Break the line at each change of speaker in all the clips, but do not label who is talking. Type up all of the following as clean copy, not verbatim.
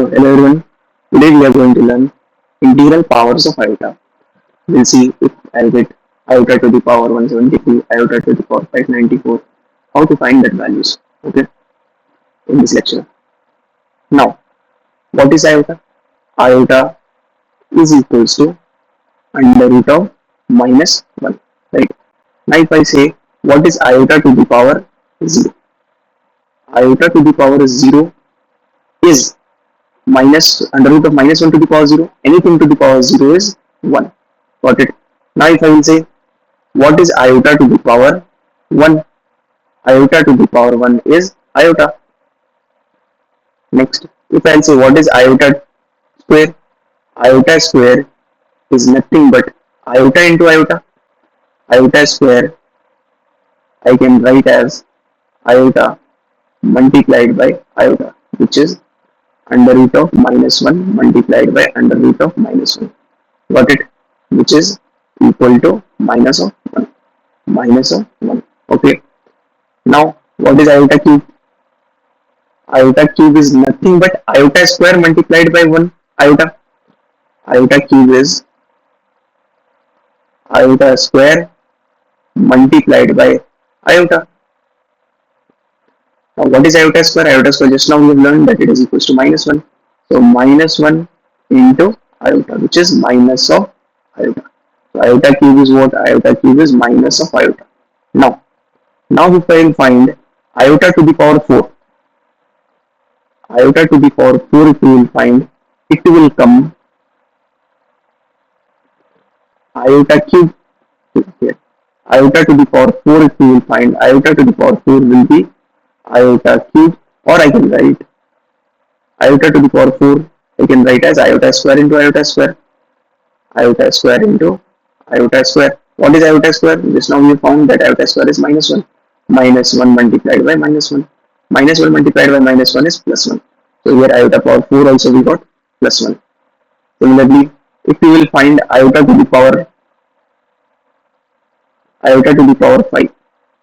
So hello everyone, today we are going to learn integral powers of iota. We'll see if I'll get iota to the power 173, iota to the power 594, how to find that values, okay, in this lecture. Now, what is iota? Iota is equals to under root of minus 1, right? Now if I say, what is iota to the power 0? Iota to the power 0 is minus under root of minus 1 to the power 0. Anything to the power 0 is 1. Got it? Now if I will say, what is iota to the power 1? Iota to the power 1 is iota. Next, if I will say, what is iota square? Iota square is nothing but iota into iota. Iota square I can write as iota multiplied by iota, which is under root of minus 1 multiplied by under root of minus 1. Got it? Which is equal to minus of 1. Minus of 1. Okay. Now, what is iota cube? Iota cube is nothing but iota square multiplied by 1 iota. Iota cube is iota square multiplied by iota. Now, what is iota square? Iota square, just now we have learned that it is equals to minus 1. So, minus 1 into iota, which is minus of iota. So, iota cube is what? Iota cube is minus of iota. Now if I will find iota to the power 4, iota to the power 4, if you will find, it will come iota cube here. Iota to the power 4, if you will find, iota to the power 4 will be iota cube, or I can write iota to the power 4, I can write as iota square into iota square. Iota square into iota square. What is iota square? Just now we found that iota square is minus 1. Minus 1 multiplied by minus 1. Minus 1 multiplied by minus 1 is plus 1. So here iota power 4 also we got plus 1. Similarly, if you will find iota to the power 5.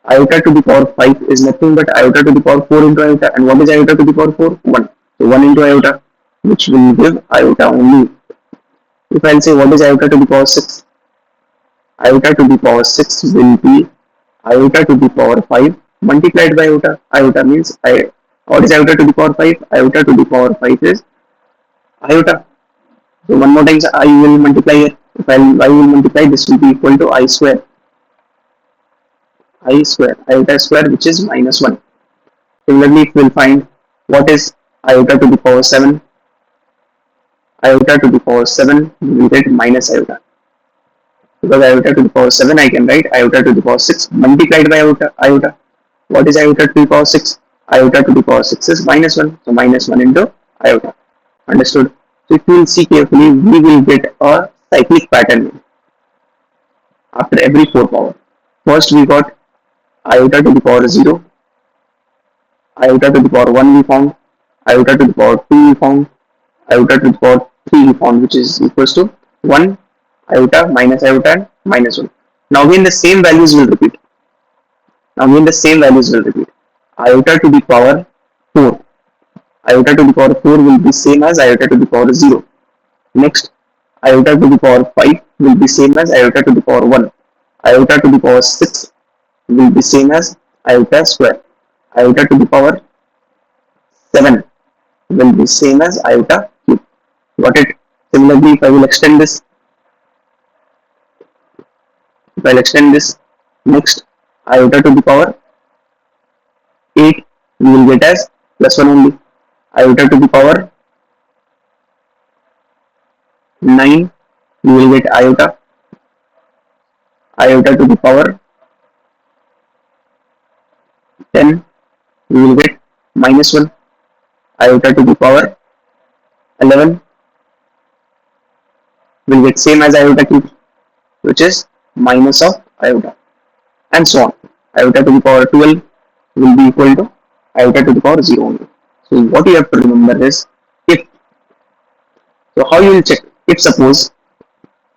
Iota to the power 5 is nothing but iota to the power 4 into iota. And what is iota to the power 4? 1. So 1 into iota, which will give iota only. If I'll say, what is iota to the power 6? Iota to the power 6 will be iota to the power 5 multiplied by iota. Iota means what is iota to the power 5? Iota to the power 5 is iota. So one more time I will multiply here. If I will multiply, this will be equal to I square. I square, iota square, which is minus 1. Similarly, if we will find, what is iota to the power 7? Iota to the power 7, we will get minus iota. Because iota to the power 7, I can write iota to the power 6 multiplied by iota. What is iota to the power 6? Iota to the power 6 is minus 1. So minus 1 into iota. Understood? So if you will see carefully, we will get a cyclic pattern after every 4 power. First we got iota to the power 0. Iota to the power 1 we found. Iota to the power 2 we found. Iota to the power 3 we found, which is equals to 1, iota, minus iota, and minus 1. Now again the same values will repeat. Iota to the power 4. Iota to the power 4 will be same as iota to the power 0. Next, iota to the power 5 will be same as iota to the power 1. Iota to the power 6 will be same as iota square. Iota to the power 7 will be same as iota cube. Got it? Similarly, if I will extend this, next iota to the power 8 we will get as plus 1 only. Iota to the power 9 we will get iota. Iota to the power 10 we will get minus 1. Iota to the power 11 will get same as iota cube, which is minus of iota, and so on. Iota to the power 12 will be equal to iota to the power 0 only. So what you have to remember is if. So how you will check? If suppose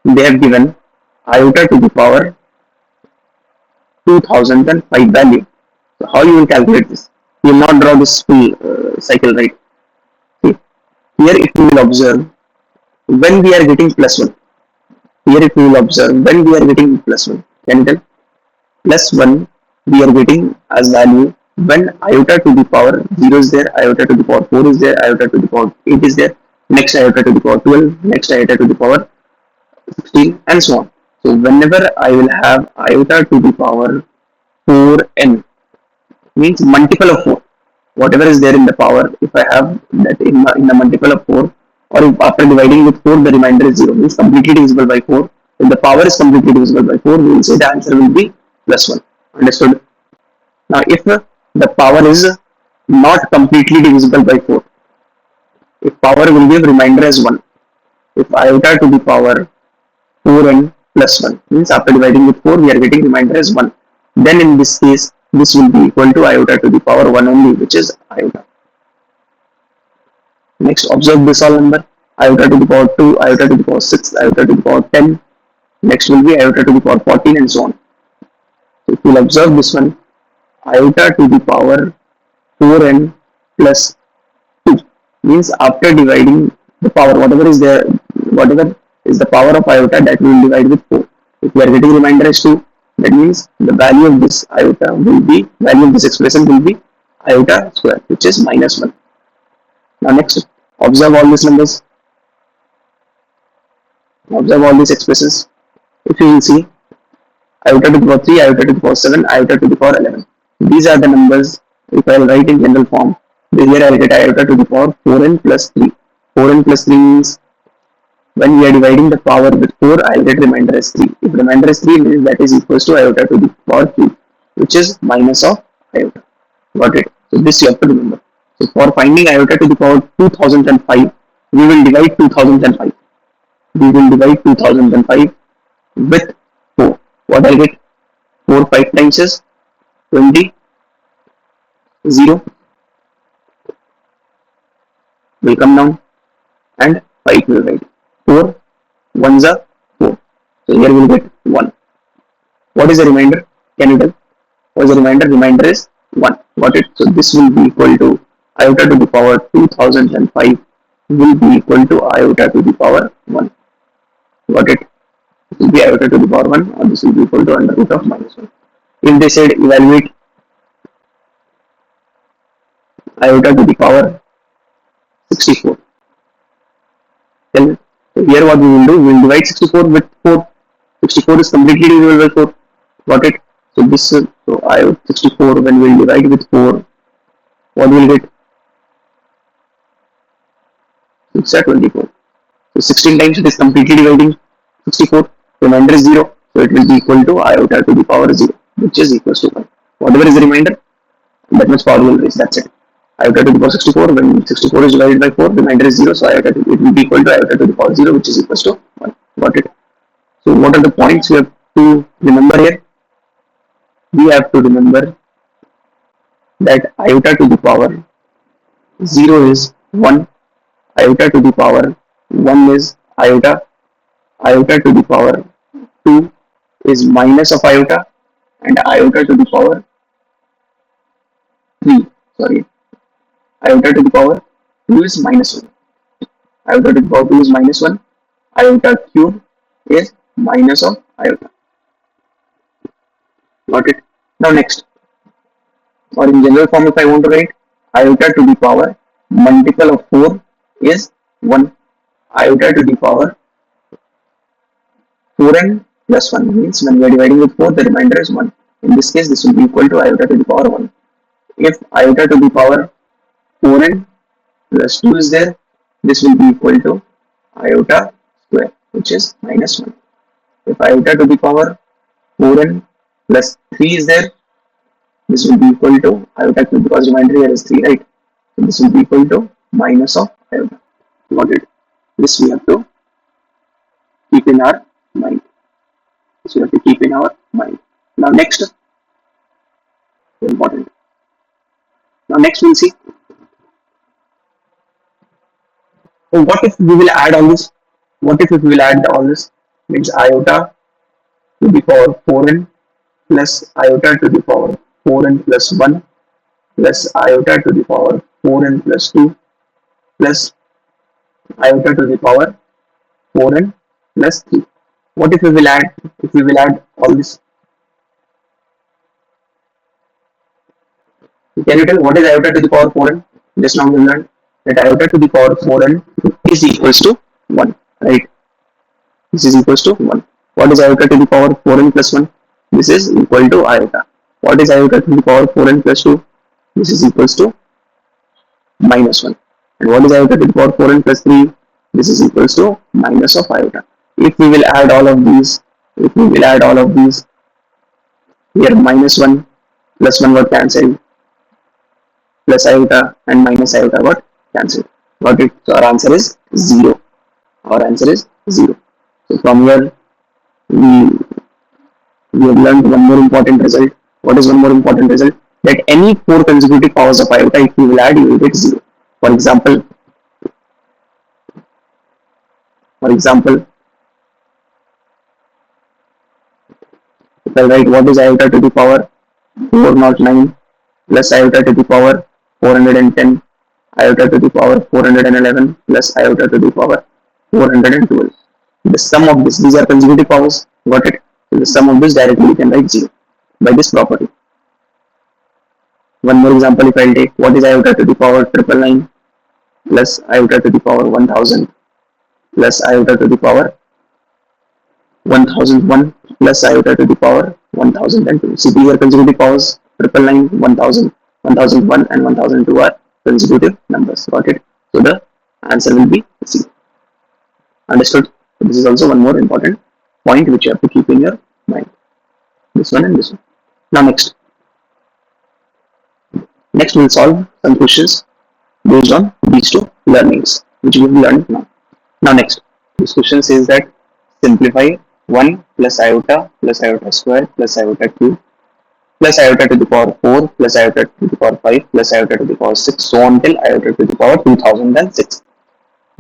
they have given iota to the power 2005 value, so how you will calculate this? You will not draw this full cycle, right? See, Here it will observe when we are getting plus 1. Here it will observe when we are getting plus 1. Can you tell? Plus 1 we are getting as value when iota to the power 0 is there, iota to the power 4 is there, iota to the power 8 is there, next iota to the power 12, next iota to the power 16, and so on. So whenever I will have iota to the power 4n, means multiple of 4, whatever is there in the power, if I have that in the multiple of 4, or if after dividing with 4 the remainder is 0, means completely divisible by 4. If the power is completely divisible by 4, we will say the answer will be plus 1. Understood? Now if the power is not completely divisible by 4, if power will give remainder as 1, if iota to the power 4n plus 1, means after dividing with 4 we are getting remainder as 1, then in this case this will be equal to iota to the power 1 only, which is iota. Next, observe this all number: iota to the power 2, iota to the power 6, iota to the power 10. Next will be iota to the power 14, and so on. So if you will observe this one, iota to the power 4n plus 2, means after dividing the power, whatever is there, whatever is the power of iota, that we will divide with 4. If we are getting remainder as 2, that means the value of this iota will be, value of this expression will be iota square, which is minus 1. Now next, observe all these numbers, observe all these expressions. If you will see, iota to the power 3, iota to the power 7, iota to the power 11. These are the numbers. If I will write in general form, here I will get iota to the power 4n plus 3. 4n plus 3 means when we are dividing the power with 4, I will get remainder as 3. If remainder is 3, means that is equals to iota to the power 3, which is minus of iota. Got it? So this you have to remember. So for finding iota to the power 2005, we will divide 2005. We will divide 2005 with 4. What I'll get? 4 5 times is 20, 0 will come down, and 5 will write. 4 1s are 4. So here we will get 1. What is the remainder? Can you tell? What is the remainder? Remainder is 1. Got it? So this will be equal to iota to the power 2005 will be equal to iota to the power 1. Got it? This will be iota to the power 1, or this will be equal to under root of minus 1. If they said evaluate iota to the power 64, then so here what we will do, we will divide 64 with 4. 64 is completely divisible by 4. Got it? So this so iota 64 when we will divide with 4, what we will get? 6 are 24. So 16 times it is completely dividing 64. Remainder is 0. So it will be equal to iota to the power 0, which is equals to 1. Whatever is the remainder, that much power will raise. That's it. Iota to the power 64, when 64 is divided by 4, remainder is 0. So iota to, it will be equal to iota to the power 0, which is equals to 1. Got it? So what are the points we have to remember here? We have to remember that iota to the power 0 is 1, iota to the power 1 is iota, iota to the power 2 is minus of iota, and iota to the power 3, sorry, iota to the power 2 is minus 1. Iota to the power 2 is minus 1, iota cube is minus of iota. Got it? Now next, or in general form if I want to write, iota to the power multiple of 4 is 1, iota to the power 4n plus 1, means when we are dividing with 4 the remainder is 1. In this case this will be equal to iota to the power 1. If iota to the power 4n plus 2 is there, this will be equal to iota square, which is minus 1. If iota to the power 4n plus 3 is there, this will be equal to iota cube, because remainder here is 3, right? So this will be equal to minus of iota. Got it? This we have to keep in our mind. This we have to keep in our mind. Now next, important. Now next we'll see. So what if we will add all this? What if we will add all this? Means iota to the power 4n plus iota to the power 4n plus 1 plus iota to the power 4n plus 2 plus iota to the power 4n plus 3. What if we will add, all this? Can you tell what is iota to the power 4n? Just now we learned that iota to the power 4n is equals to 1, right? This is equals to 1. What is iota to the power 4n plus 1? This is equal to iota. What is iota to the power 4n plus 2? This is equals to minus 1. And what is iota to the power 4n plus 3? This is equals to minus of iota. If we will add all of these, here minus 1 plus 1 got cancelled, plus iota and minus iota got cancelled. Got it? So our answer is 0. Our answer is 0. So from here we, we have learned one more important result. What is one more important result? That any 4 consecutive powers of iota, if you will add, you will get 0. For example, if I write what is iota to the power 409 plus iota to the power 410, iota to the power 411 plus iota to the power 412. The sum of this, these are consecutive powers, got it? So the sum of this directly you can write 0 by this property. One more example, if I'll take what is iota to the power 999 plus iota to the power 1000 plus iota to the power 1001 plus iota to the power 1002. See, these are consecutive powers. 999, 1000, 1001 and 1002 are consecutive numbers. Got it? So the answer will be C. Understood? So this is also one more important point which you have to keep in your mind. This one and this one. Now next we'll solve some questions based on these two learnings which we have learned now. Now next, this question says that simplify 1 plus iota square plus iota cube plus iota to the power 4 plus iota to the power 5 plus iota to the power 6 so on till iota to the power 2006.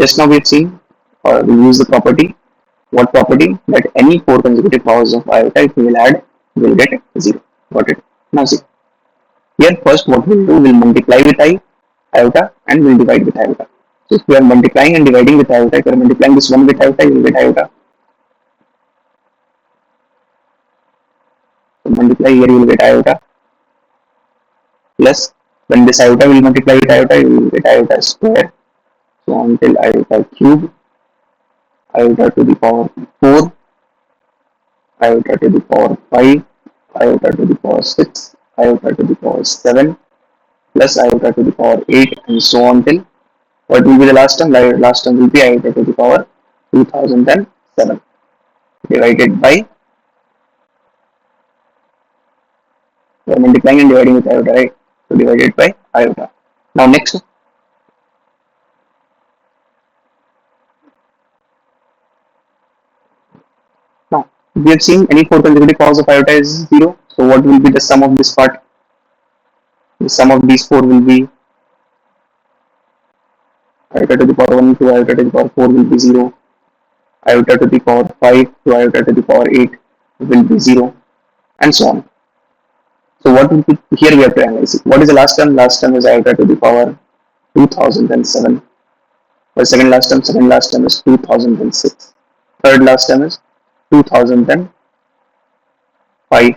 Just now we've seen or we use the property. What property? That any 4 consecutive powers of iota if we will add, we will get 0. Got it? Now see. Here first what we'll do, we'll multiply with iota and we'll divide with iota. So if we are multiplying and dividing with iota, if you are multiplying this one with iota, you will get iota. So multiply here, you will get iota. Plus, when this iota will multiply with iota, you will get iota square. So until iota cube, iota to the power 4, iota to the power 5, iota to the power 6, iota to the power 7, plus iota to the power 8, and so on till what will be the last term? Last term will be iota to the power 2007 divided by, we are multiplying and dividing with iota, right? So divided by iota. Now next, now we have seen any 4 consecutive powers of iota is 0. So what will be the sum of this part? The sum of these 4 will be iota to the power 1 to iota to the power 4 will be 0. Iota to the power 5 to iota to the power 8 will be 0, and so on. So what will be, here we have to analyze it. What is the last term? Last term is iota to the power 2007. For second last term is 2006. Third last term is 2005.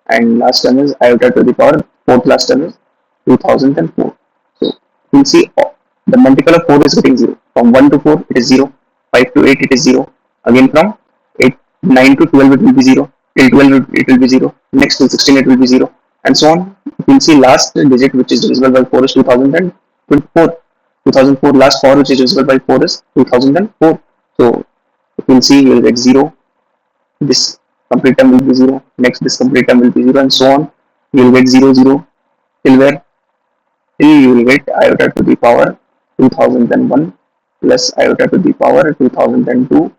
And last term is iota to the power, fourth last term is 2004. So you'll see the multiple of 4 is getting 0. From 1 to 4 it is 0. 5 to 8 it is 0. Again from 9 to 12 it will be 0. Till 12 it will be 0. Next to 16 it will be 0. And so on. You will see last digit which is divisible by 4 is 2004. 2004 last 4 which is divisible by 4 is 2004. So you will see you will get 0. This complete term will be 0. Next this complete term will be 0, and so on. You will get 0 0 till where? Till you will get iota to the power 2001 plus iota to the power 2002,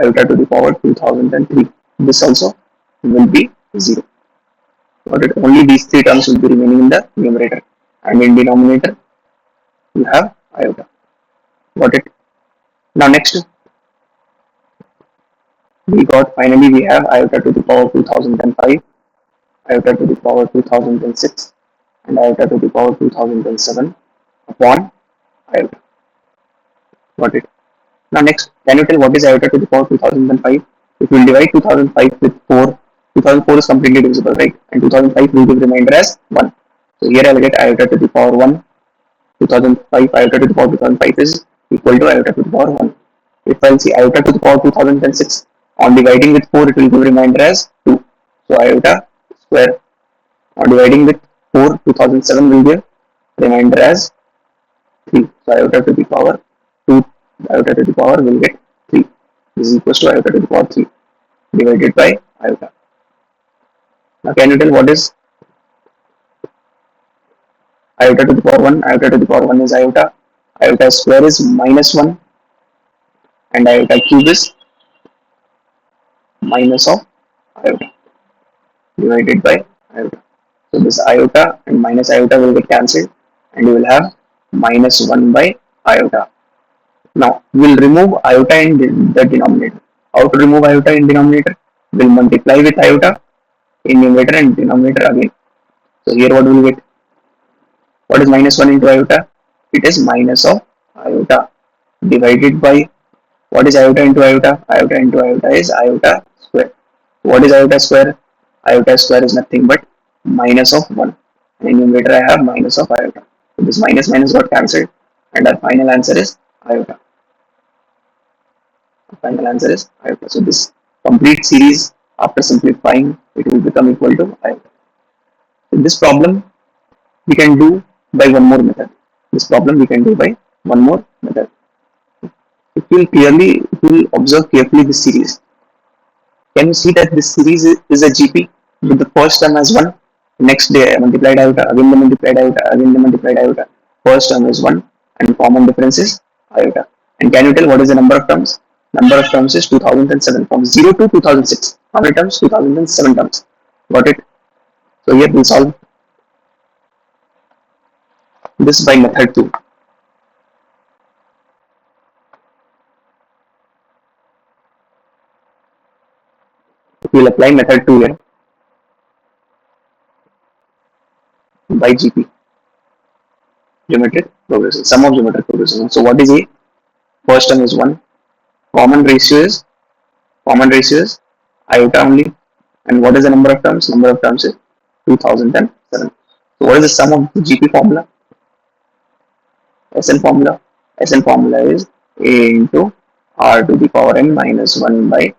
iota to the power 2003. This also will be 0. But only these 3 terms will be remaining in the numerator, and in denominator you have iota. Got it? Now next, finally we have iota to the power 2005, iota to the power 2006, and iota to the power 2007 upon iota. Got it. Now next, can you tell what is iota to the power 2005? If we will divide 2005 with 4, 2004 is completely divisible, right? And 2005 will give remainder as 1. So here I will get iota to the power 1. 2005 iota to the power 2005 is equal to iota to the power 1. If I'll see iota to the power 2006, on dividing with 4 it will give remainder as 2. So iota square on dividing with 4 2007 will give remainder as 3. So iota to the power 2, iota to the power will get 3. This is equals to iota to the power 3 divided by iota. Now can you tell what is iota to the power 1? Iota to the power 1 is iota. Iota square is minus 1 and iota cube is minus of iota divided by iota. So this iota and minus iota will get cancelled and you will have minus 1 by iota. Now we will remove iota in the denominator. How to remove iota in denominator? We will multiply with iota in numerator and denominator again. So here what we will get? What is minus 1 into iota? It is minus of iota divided by what is iota into iota? Iota into iota is iota square. What is iota square? Iota square is nothing but minus of 1. And in numerator I have minus of iota. So this minus minus got cancelled and our final answer is iota. Our final answer is iota. So this complete series after simplifying it will become equal to iota. So this problem we can do by one more method. This problem we can do by one more method. If you will observe carefully this series, can you see that this series is a GP with the first term as 1, next day I multiplied iota, again they multiplied iota, again they multiplied iota, first term is 1 and common difference is iota. And can you tell what is the number of terms? Number of terms is 2007 from 0 to 2006. How many terms? 2007 terms. Got it? So here we solve this by method 2. We will apply method 2 here by GP, geometric progression, sum of geometric progression. So what is A? First term is 1, common ratio is iota only, and what is the number of terms? Number of terms is 2007. So what is the sum of the GP formula? SN formula. SN formula is A into R to the power n minus 1 by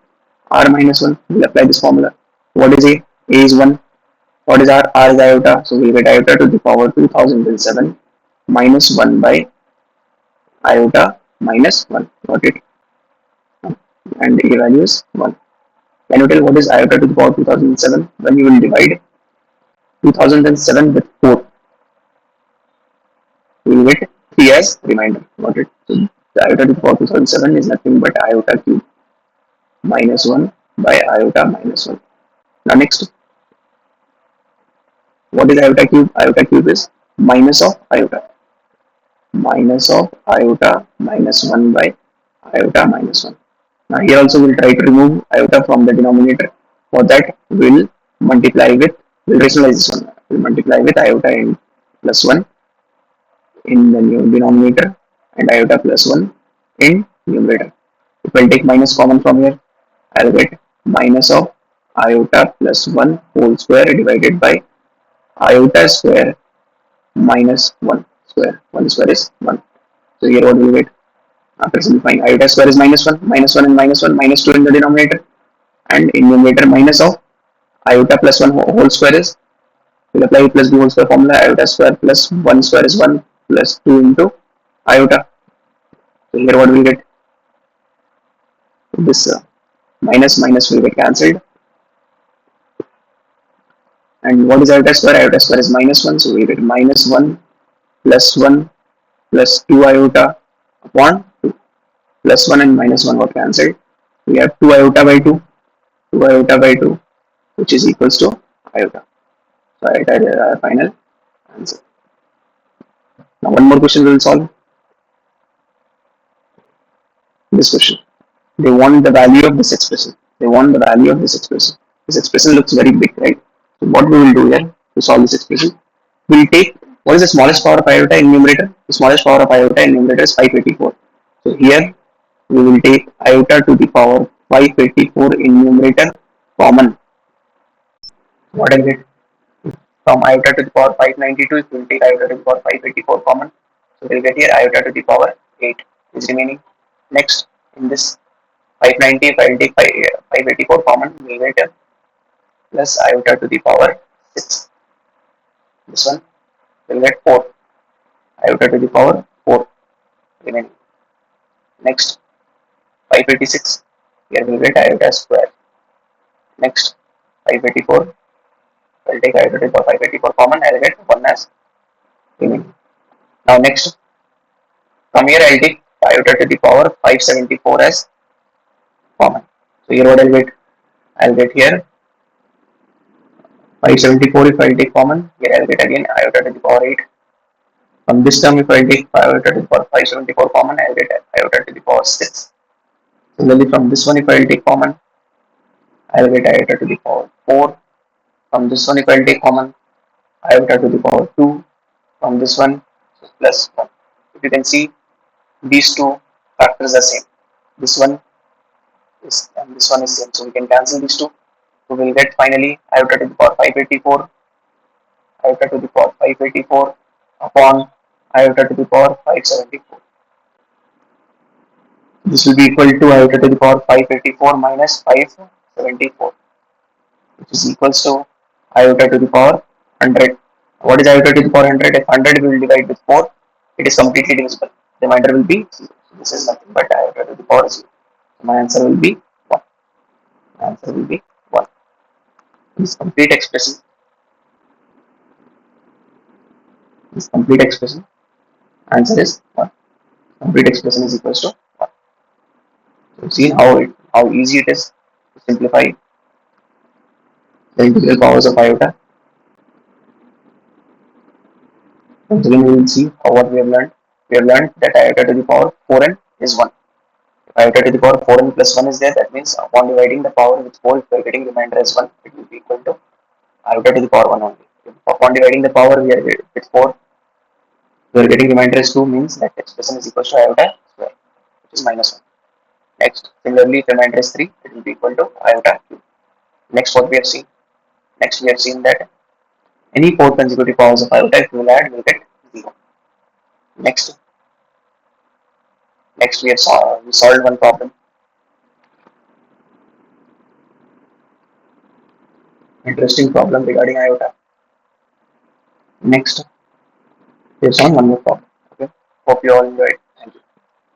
R minus 1. We will apply this formula. What is A? A is 1. What is R? R is iota. So we will get iota to the power 2007 minus 1 by iota minus 1. Got it? And A value is 1. Can you tell what is iota to the power 2007? When you will divide 2007 with 4, we will get 3 as remainder. Got it? So the iota to the power 2007 is nothing but iota cube minus 1 by iota minus 1. Now next, what is iota cube? Iota cube is minus of iota. Minus of iota minus 1 by iota minus 1. Now here also we will try to remove iota from the denominator. For that we will multiply with, we will rationalize this one. We will multiply with iota and plus 1 in the new denominator and iota plus 1 in numerator. If I will take minus common from here, I will get minus of iota plus 1 whole square divided by iota square minus 1 square. 1 square is 1. So here what we will get? After simplifying, iota square is minus 1, minus 1 and minus 1, minus 2 in the denominator, and in numerator minus of iota plus 1 whole square is, we will apply plus b whole square formula, iota square plus 1 square is 1 plus 2 into iota. So here what we will get? This minus minus will get cancelled. And what is iota square? Iota square is minus 1, so we get minus 1 plus 2 iota upon 2. Plus 1 and minus 1 got cancelled. We have 2 iota by 2, 2 iota by 2, which is equals to iota. So iota is our final answer. Now one more question we will solve. This question. They want the value of this expression. This expression looks very big, right? So what we will do here to solve this expression? We will take What is the smallest power of iota in numerator? The smallest power of iota in numerator is 584. So here we will take iota to the power 584 in numerator common. What is it? From iota to the power 592, if we will take iota to the power 584 common, so we will get here iota to the power 8 is remaining. Next, in this 590, if I will take 584 common, we will get plus iota to the power 6. This one will get 4. Iota to the power 4 remaining. Next, 586. Here we will get iota square. Next, 584. I will take iota to the power 584 common. I will get 1 as remaining. Now next, from here I will take iota to the power 574 as common. So here what I'll get? I'll get here 574 if I'll take common. Here I'll get again iota to the power 8. From this term, if I take iota to the power 574 common, I'll get iota to the power 6. Similarly, from this one, if I'll take common, I'll get iota to the power 4. From this one, if I'll take common, iota to the power 2. From this one, plus 1. If you can see, these two factors are same. This one is and this one is same. So we can cancel these two. So we'll get finally iota to the power 584, iota to the power 584 upon iota to the power 574. This will be equal to iota to the power 584 minus 574, which is equals to iota to the power 100. What is iota to the power 100? If 100 will divide with 4, it is completely divisible. The remainder will be 0. So this is nothing but iota to the power 0. So my answer will be 1. My answer will be 1. This complete expression, answer is 1. Complete expression is equals to 1. So see how easy it is to simplify the integral powers of iota. Once again, we will see what we have learned. We have learned that iota to the power 4n is 1. If iota to the power 4n plus 1 is there, that means upon dividing the power with 4, if we are getting remainder as 1, it will be equal to iota to the power 1 only. If upon dividing the power with 4, we are getting remainder as 2, means that expression is equal to iota square, which is minus 1. Next, similarly, if remainder is 3, it will be equal to iota cube. Next, what we have seen? Next, we have seen that any 4 consecutive powers of iota, if we will add, we will get 0. Next, we solved one problem. Interesting problem regarding iota. Next, we have solved one more problem. Okay. Hope you all enjoyed.